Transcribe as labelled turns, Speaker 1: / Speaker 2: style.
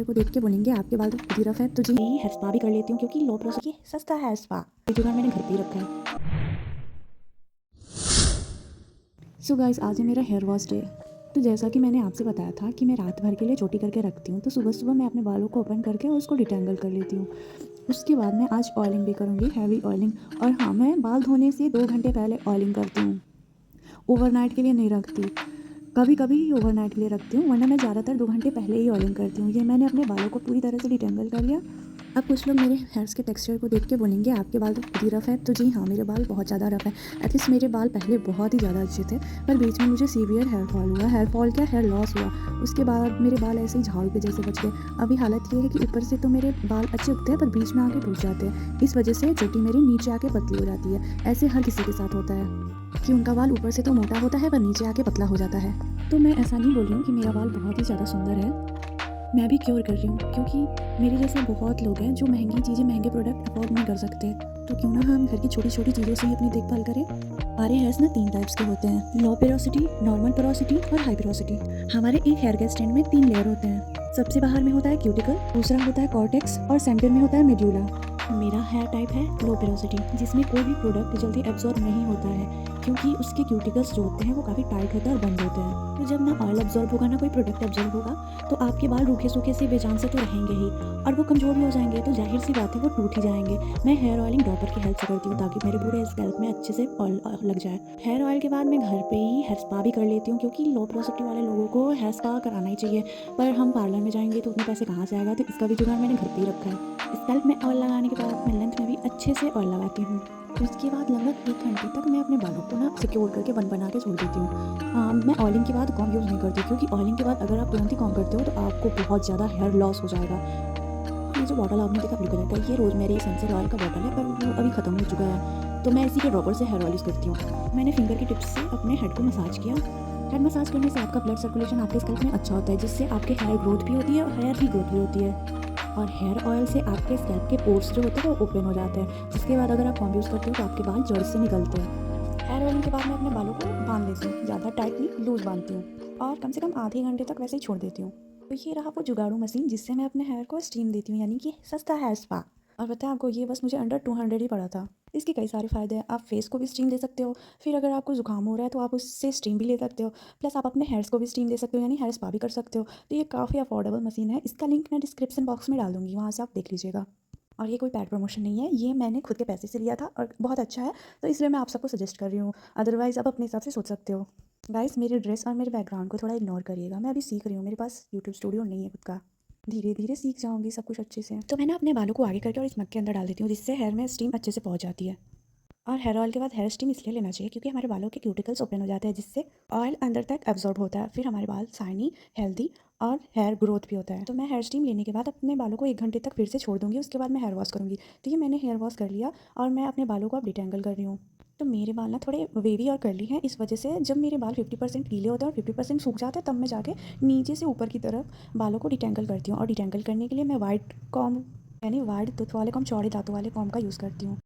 Speaker 1: को देख के बोलेंगे आपके बाल तो खुद ही रफ है, तो जी यही हेयर स्पा भी कर लेती हूँ क्योंकि लो प्रोसेस ये सस्ता हेयर स्पा जो मैंने घर पे ही रखा है। सो गाइस, आज है मेरा हेयर वॉश डे। तो जैसा कि मैंने आपसे बताया था कि मैं रात भर के लिए चोटी करके रखती हूँ, तो सुबह सुबह मैं अपने बालों को ओपन करके उसको डिटेंगल कर लेती हूँ। उसके बाद मैं आज ऑयलिंग भी करूँगी, हैवी ऑयलिंग। और हाँ, मैं बाल धोने से 2 घंटे पहले ऑयलिंग करती हूँ, ओवरनाइट के लिए नहीं रखती। कभी कभी ही ओवरनाइट के लिए रखती हूँ, वरना मैं ज़्यादातर 2 घंटे पहले ही ऑयलिंग करती हूँ। ये मैंने अपने बालों को पूरी तरह से डिटेंगल कर लिया। अब कुछ लोग मेरे हेयर्स के टेक्सचर को देख के बोलेंगे आपके बाल तो खुद ही रफ है, तो जी हाँ, मेरे बाल बहुत ज़्यादा रफ है। एटलीस्ट मेरे बाल पहले बहुत ही ज़्यादा अच्छे थे, पर बीच में मुझे सीवियर हेयर फॉल हुआ। हेयर फॉल क्या, हेयर लॉस हुआ। उसके बाद मेरे बाल ऐसे ही झाड़ू के जैसे बच गए। अभी हालत ये है कि ऊपर से तो मेरे बाल अच्छे उगते हैं, पर बीच में आके टूट जाते हैं। इस वजह से चोटी मेरी नीचे आके पतली हो जाती है। ऐसे हर किसी के साथ होता है कि उनका बाल ऊपर से तो मोटा होता है, पर नीचे आके पतला हो जाता है। तो मैं ऐसा नहीं बोल रही हूँ कि मेरा बाल बहुत ही ज़्यादा सुंदर है, मैं भी क्योर कर रही हूँ, क्योंकि मेरे जैसे बहुत लोग हैं जो महंगी चीज़ें, महंगे प्रोडक्ट अफोर्ड नहीं कर सकते। तो क्यों ना हम घर की छोटी छोटी चीज़ों से ही अपनी देखभाल करें। हमारे हेयर्स ना 3 टाइप्स के होते हैं, लो पेरोसिटी, नॉर्मल पेरोसिटी और हाई पेरोसिटी। हमारे एक हेयर के स्टैंड में 3 लेयर होते हैं। सबसे बाहर में होता है क्यूटिकल, दूसरा होता है कॉर्टेक्स और सेंटर में होता है मेड्यूला। मेरा हेयर टाइप है लो पेरोसिटी, जिसमें कोई भी प्रोडक्ट जल्दी एब्जॉर्ब नहीं होता है, क्योंकि उसके क्यूटिकल्स जो होते हैं वो काफ़ी टाइट होते हैं और बंद होते हैं। तो जब ना ऑयल एब्जॉर्ब होगा ना कोई प्रोडक्ट एब्जॉर्ब होगा, तो आपके बाल रूखे सूखे से बेजान से तो रहेंगे ही, और वो कमज़ोर भी हो जाएंगे, तो जाहिर सी बात है वो टूट ही जाएंगे। मैं हेयर ऑयलिंग ड्रॉपर की हेल्प से करती हूँ ताकि मेरे पूरे स्कैल्प में अच्छे से ऑयल लग जाए। हेयर ऑयल के बाद मैं घर पे ही हेयर स्पा भी कर लेती हूँ, क्योंकि लो पेरोसिटी वाले लोगों को हेयर स्पा कराना ही चाहिए। पर हम पार्लर में जाएंगे तो उतने पैसे कहाँ से आएगा, तो इसका भी जुगाड़ मैंने घर पे ही रखा है। स्कैल्प में ऑयल लगाने के बाद मैं लेंथ में भी अच्छे से ऑयल लगाती हूँ। उसके बाद लगभग 1 घंटे तक मैं अपने बालों को ना सिक्योर करके बन बना के छोड़ देती हूँ। मैं ऑयलिंग के बाद कॉम्ब यूज़ नहीं करती, क्योंकि ऑयलिंग के बाद अगर आप तुरंत ही कॉम्ब करते हो तो आपको बहुत ज़्यादा हेयर लॉस हो जाएगा। ये जो बॉटल आपने देखा ब्लू कलर का, ये रोज़मेरी एसेंशियल ऑयल का बॉटल है, पर वो अभी ख़त्म हो चुका है, तो मैं इसी के ड्रॉपर से हेयर ऑयल यूज़ करती हूँ। मैंने फिंगर की टिप्स से अपने हेड को मसाज किया। हेड मसाज करने से आपका ब्लड सर्कुलेशन आपके स्कैल्प में अच्छा होता है, जिससे आपके हेयर ग्रोथ भी होती है और हेयर की ग्रोथ भी होती है। और हेयर ऑयल से आपके स्कैल्प के पोर्स जो होते हैं वो ओपन हो जाते हैं, जिसके बाद अगर आप कॉम्ब यूज़ करते हो तो आपके बाल जड़ से निकलते हैं। हेयर ऑयलिंग के बाद मैं अपने बालों को बांध लेती हूँ, ज़्यादा टाइट नहीं, लूज़ बांधती हूँ, और कम से कम आधे घंटे तक वैसे ही छोड़ देती हूँ। तो ये रहा वो जुगाड़ू मशीन जिससे मैं अपने हेयर को स्टीम देती हूँ, यानी कि सस्ता हेयर स्पा। और बताएं आपको, ये बस मुझे अंडर 200 ही पड़ा था। इसके कई सारे फ़ायदे हैं। आप फेस को भी स्टीम दे सकते हो, फिर अगर आपको जुकाम हो रहा है तो आप उससे स्टीम भी ले सकते हो, प्लस आप अपने हेयर्स को भी स्टीम दे सकते हो, यानी हेयर स्पा भी कर सकते हो। तो ये काफ़ी अफोर्डेबल मशीन है। इसका लिंक मैं डिस्क्रिप्शन बॉक्स में डाल दूँगी, वहाँ से आप देख लीजिएगा। और ये कोई पैड प्रमोशन नहीं है, ये मैंने खुद के पैसे से लिया था और बहुत अच्छा है, तो इसलिए मैं आप सबको सजेस्ट कर रही हूँ। अदरवाइज़ आप अपने हिसाब से सोच सकते हो। गाइस, मेरे ड्रेस और मेरे बैकग्राउंड को थोड़ा इग्नोर करिएगा, मैं अभी सीख रही हूँ, मेरे पास यूट्यूब स्टूडियो नहीं है खुद का। धीरे धीरे सीख जाऊँगी सब कुछ अच्छे से। तो मैं ना अपने बालों को आगे करके और इस मग के अंदर डाल देती हूँ, जिससे हेयर में स्टीम अच्छे से पहुँच जाती है। और हेयर ऑयल के बाद हेयर स्टीम इसलिए लेना चाहिए क्योंकि हमारे बालों के क्यूटिकल्स ओपन हो जाते हैं, जिससे ऑयल अंदर तक एब्जॉर्ब होता है, फिर हमारे बाल शाइनी, हेल्दी और हेयर ग्रोथ भी होता है। तो मैं हेयर स्टीम लेने के बाद अपने बालों को 1 घंटे तक फिर से छोड़ दूंगी, उसके बाद मैं हेयर वॉश करूँगी। तो ये मैंने हेयर वॉश कर लिया और मैं अपने बालों को अब डिटेंगल कर रही हूँ। तो मेरे बाल ना थोड़े वेवी और कर्ली हैं, इस वजह से जब मेरे बाल 50% गीले होते हैं और 50% सूख जाते हैं, तब मैं जाके नीचे से ऊपर की तरफ बालों को डिटेंगल करती हूँ। और डिटेंगल करने के लिए मैं वाइट कॉम्ब, यानी वाइड टूथ वाले कॉम्ब, चौड़े दांतों वाले कॉम्ब का यूज़ करती हूँ।